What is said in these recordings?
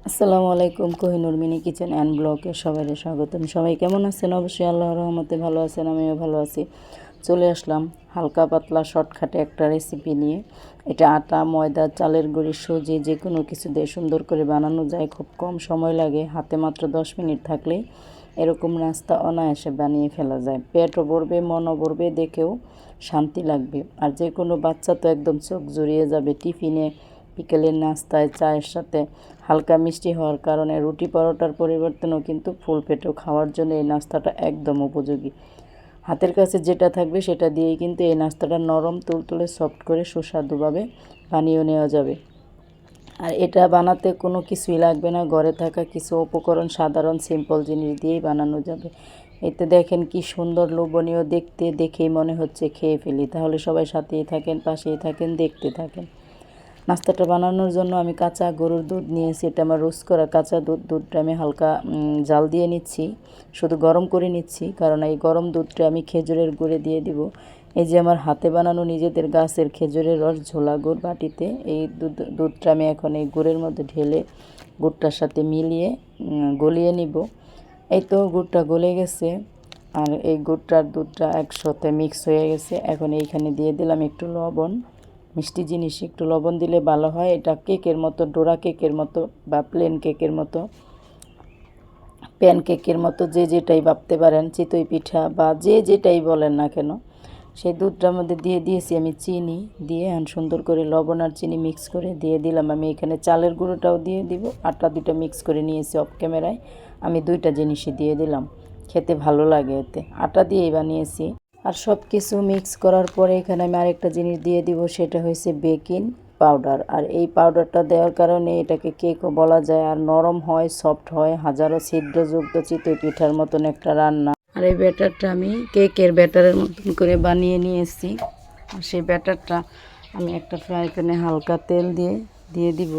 আসসালামু আলাইকুম। Kohinoor mini kitchen and ব্লগে সবাই স্বাগতম। সবাই কেমন আছেন? অবশ্যই আল্লাহর রহমতে ভালো আছেন, আমিও ভালো আছি। চলে আসলাম হালকা পাতলা শর্টকাটে একটা রেসিপি নিয়ে। এটা আটা, ময়দা, চালের গুঁড়ি, সুজি যে কোনো কিছু দিয়ে সুন্দর করে বানানো যায়, খুব কম সময় লাগে, হাতে মাত্র 10 মিনিট থাকলেই এরকম নাস্তা অনায়াসে বানিয়ে ফেলা যায়। পেটও ভরবে, মনও ভরবে, দেখেও শান্তি লাগবে। আর যে কোনো বাচ্চা তো একদম চোখ জুড়িয়ে যাবে। টিফিনে, বিকেলের নাস্তায়, চায়ের সাথে হালকা মিষ্টি হওয়ার কারণে রুটি পরোটার পরিবর্তনেও কিন্তু ফুল পেটেও খাওয়ার জন্য এই নাস্তাটা একদম উপযোগী। হাতের কাছে যেটা থাকবে সেটা দিয়েই কিন্তু এই নাস্তাটা নরম তুলতুলে সফট করে সুস্বাদুভাবে বানিয়ে নেওয়া যাবে। আর এটা বানাতে কোনো কিছুই লাগবে না, ঘরে থাকা কিছু উপকরণ, সাধারণ সিম্পল জিনিস দিয়েই বানানো যাবে। এতে দেখেন কি সুন্দর, লোভনীয় দেখতে, দেখেই মনে হচ্ছে খেয়ে ফেলি। তাহলে সবাই সাথেই থাকেন, পাশেই থাকেন, দেখতে থাকেন। নাস্তাটা বানানোর জন্য আমি কাঁচা গরুর দুধ নিয়েছি। এটা আমার রোস্ট করা কাঁচা দুধ। দুধটা আমি হালকা জাল দিয়ে নিচ্ছি, শুধু গরম করে নিচ্ছি, কারণ এই গরম দুধটা আমি খেজুরের গুঁড়ে দিয়ে দিব। এই যে আমার হাতে বানানো নিজেদের গাছের খেজুরের রস, ঝোলা গুড় বাটিতে, এই দুধটা আমি এখন এই গুড়ের মধ্যে ঢেলে গুড়টার সাথে মিলিয়ে গলিয়ে নিব। এই তো গুড়টা গলে গেছে, আর এই গুড়টার দুধটা একসাথে মিক্স হয়ে গেছে। এখন এইখানে দিয়ে দিলাম একটু লবণ। মিষ্টি জিনিস একটু লবণ দিলে ভালো হয়। এটা কেকের মতো, ডোরা কেকের মতো বা প্লেন কেকের মতো, প্যান কেকের মতো, যে যেটাই ভাবতে পারেন, চিতই পিঠা বা যে যেটাই বলেন না কেন। সেই দুধটার মধ্যে দিয়ে দিয়েছি আমি চিনি, দিয়ে এখন সুন্দর করে লবণ আর চিনি মিক্স করে দিয়ে দিলাম। আমি এখানে চালের গুঁড়োটাও দিয়ে দিব। আটা দুইটা মিক্স করে নিয়েছি অফ ক্যামেরায়, আমি দুইটা জিনিসই দিয়ে দিলাম। খেতে ভালো লাগে এতে, আটা দিয়েই বানিয়েছি। আর সব কিছু মিক্স করার পরে এখানে আমি আরেকটা জিনিস দিয়ে দিব, সেটা হয়েছে বেকিং পাউডার। আর এই পাউডারটা দেওয়ার কারণে এটাকে কেকও বলা যায়, আর নরম হয়, সফট হয়, হাজারো ছিদ্রযুক্ত চিতই পিঠার মতন একটা রান্না। আর এই ব্যাটারটা আমি কেকের ব্যাটারের মতন করে বানিয়ে নিয়েছি। আর সেই ব্যাটারটা আমি একটা ফ্রাই প্যানে হালকা তেল দিয়ে দিয়ে দিব।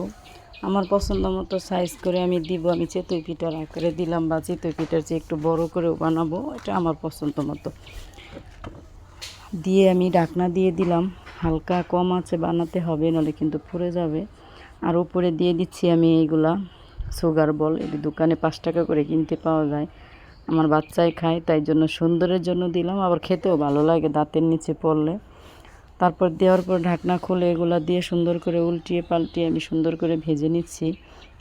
আমার পছন্দ মতো সাইজ করে আমি দিব। আমি চিতই পিঠার আকারে দিলাম, বা চিতই পিঠার চেয়ে একটু বড় করেও বানাবো, এটা আমার পছন্দ মতো দিয়ে আমি ঢাকনা দিয়ে দিলাম। হালকা কম আঁচে বানাতে হবে, নাহলে কিন্তু পুড়ে যাবে। আর উপরে দিয়ে দিচ্ছি আমি এইগুলা সুগার বল। এটি দোকানে 5 টাকা করে কিনতে পাওয়া যায়। আমার বাচ্চাই খায়, তাই জন্য সুন্দরের জন্য দিলাম, আবার খেতেও ভালো লাগে দাঁতের নিচে পড়লে। তারপর দেওয়ার পর ঢাকনা খুলে এগুলা দিয়ে সুন্দর করে উল্টিয়ে পাল্টিয়ে আমি সুন্দর করে ভেজে নিচ্ছি।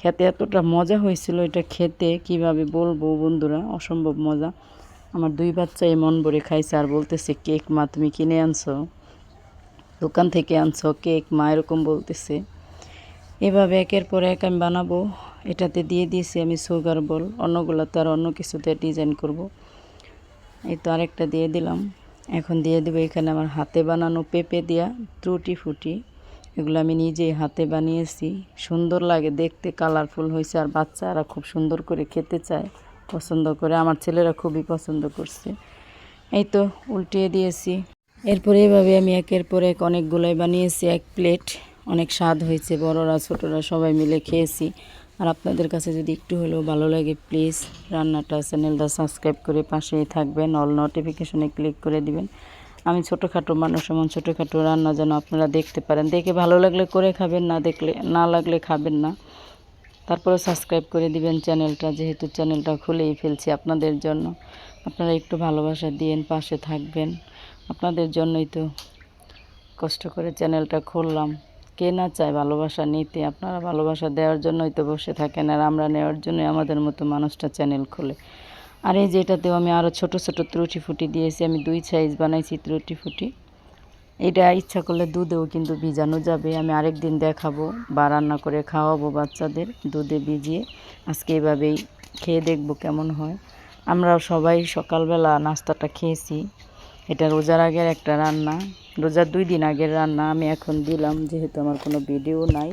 খেতে এতটা মজা হয়েছিল, এটা খেতে কিভাবে বলবো বন্ধুরা, অসম্ভব মজা। আমার 2 বাচ্চাই মন ভরে খাইছে, আর বলতেছে, কেক মা তুমি কিনে আনছো, দোকান থেকে আনছো কেক মা, এরকম বলতেছে। এভাবে একের পর এক আমি বানাবো। এটাতে দিয়ে দিয়েছি আমি সুগার বল, অন্যগুলোতে আর অন্য কিছুতে ডিজাইন করব। এই তো আরেকটা দিয়ে দিলাম। এখন দিয়ে দেবো এখানে আমার হাতে বানানো পেঁপে দিয়া টুটি ফুটি। এগুলো আমি নিজেই হাতে বানিয়েছি, সুন্দর লাগে দেখতে, কালারফুল হয়েছে। আর বাচ্চারা খুব সুন্দর করে খেতে চায়, পছন্দ করে। আমার ছেলেরা খুবই পছন্দ করছে। এই তো উল্টিয়ে দিয়েছি। এরপরে এভাবে আমি একের পর এক অনেকগুলাই বানিয়েছি, 1 প্লেট। অনেক স্বাদ হয়েছে, বড়রা ছোটরা সবাই মিলে খেয়েছি। আর আপনাদের কাছে যদি একটু হলেও ভালো লাগে, প্লিজ রান্নাটা চ্যানেলটা সাবস্ক্রাইব করে পাশেই থাকবেন, অল নোটিফিকেশনে ক্লিক করে দিবেন। আমি ছোটোখাটো মানুষ, এমন ছোটোখাটো রান্না যেন আপনারা দেখতে পারেন। দেখে ভালো লাগলে করে খাবেন, না লাগলে খাবেন না। তারপরে সাবস্ক্রাইব করে দিবেন চ্যানেলটা, যেহেতু চ্যানেলটা খুলেই ফেলছি আপনাদের জন্য। আপনারা একটু ভালোবাসা দিয়েন, পাশে থাকবেন। আপনাদের জন্যই তো কষ্ট করে চ্যানেলটা খুললাম। কে না চায় ভালোবাসা নিতে? আপনারা ভালোবাসা দেওয়ার জন্যই তো বসে থাকেন, আর আমরা নেওয়ার জন্যই আমাদের মতো মানুষটা চ্যানেল খোলে। আর এই যে এটাতেও আমি আরও ছোট ছোট ত্রুটি ফুটি দিয়েছি। আমি 2 সাইজ বানাইছি ত্রুটি ফুটি। এটা ইচ্ছা করলে দুধেও কিন্তু ভিজানো যাবে। আমি আরেক দিন দেখাবো বা রান্না করে খাওয়াবো বাচ্চাদের, দুধে ভিজিয়ে। আজকে এভাবেই খেয়ে দেখবো কেমন হয়। আমরাও সবাই সকালবেলা নাস্তাটা খেয়েছি। এটা রোজার আগের একটা রান্না, রোজার 2 দিন আগের রান্না আমি এখন দিলাম, যেহেতু আমার কোনো ভিডিও নাই।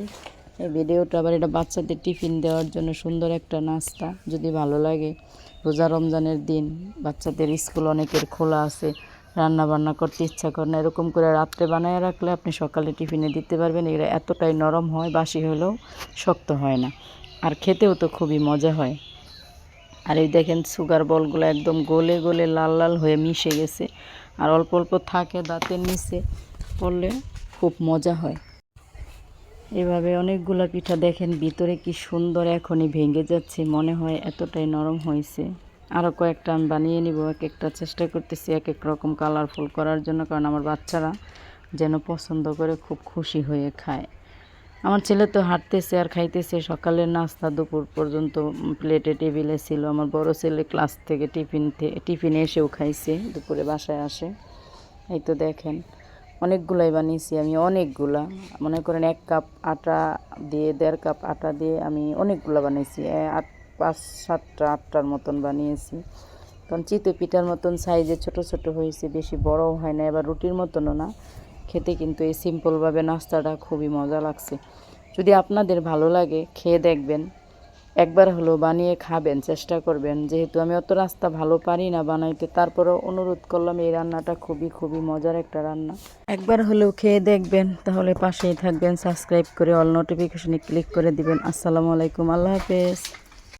এই ভিডিওটা আবার, এটা বাচ্চাদের টিফিন দেওয়ার জন্য সুন্দর একটা নাস্তা। যদি ভালো লাগে, রোজা রমজানের দিন, বাচ্চাদের স্কুল অনেকের খোলা আছে, রান্না বান্না করতে ইচ্ছা করে না, এরকম করে রাত্রে বানায় রাখলে আপনি সকালে টিফিনে দিতে পারবেন। এরা এতটাই নরম হয়, বাসি হলেও শক্ত হয় না, আর খেতেও তো খুবই মজা হয়। আর এই দেখেন সুগার বলগুলো একদম গলে গলে লাল লাল হয়ে মিশে গেছে, আর অল্প অল্প থাকে দাঁতের নিচে পড়লে, খুব মজা হয়। এভাবে অনেকগুলা পিঠা দেখেন ভিতরে কি সুন্দর, এখনই ভেঙে যাচ্ছে, মনে হয় এতটাই নরম হয়েছে। আরও কয়েকটা আমি বানিয়ে নিব, এক একটা চেষ্টা করতেছি এক এক রকম কালারফুল করার জন্য, কারণ আমার বাচ্চারা যেন পছন্দ করে, খুব খুশি হয়ে খায়। আমার ছেলে তো হাঁটতেছে আর খাইতেছে, সকালের নাস্তা দুপুর পর্যন্ত প্লেটে টেবিলে ছিল। আমার বড় ছেলে ক্লাস থেকে টিফিনে এসেও খাইছে, দুপুরে বাসায় আসে। এই তো দেখেন অনেকগুলাই বানিয়েছি আমি, অনেকগুলা, মনে করেন 1 কাপ আটা দিয়ে 1.5 কাপ আটা দিয়ে আমি অনেকগুলা বানিয়েছি, 5-7টা 8টার মতন বানিয়েছি। কারণ চিতই পিঠার মতন সাইজে ছোট ছোট হয়েছে, বেশি বড়ও হয় না, এবার রুটির মতনও না। খেতে কিন্তু এই সিম্পলভাবে নাস্তাটা খুবই মজা লাগছে। যদি আপনাদের ভালো লাগে খেয়ে দেখবেন, একবার হলেও বানিয়ে খাবেন, চেষ্টা করবেন। যেহেতু আমি অত রাস্তা ভালো পারি না বানাইতে, তারপরেও অনুরোধ করলাম, এই রান্নাটা খুবই খুবই মজার একটা রান্না। একবার হলেও খেয়ে দেখবেন, তাহলে পাশেই থাকবেন, সাবস্ক্রাইব করে অল নোটিফিকেশনে ক্লিক করে দিবেন। আসসালামু আলাইকুম, আল্লাহ হাফেজ।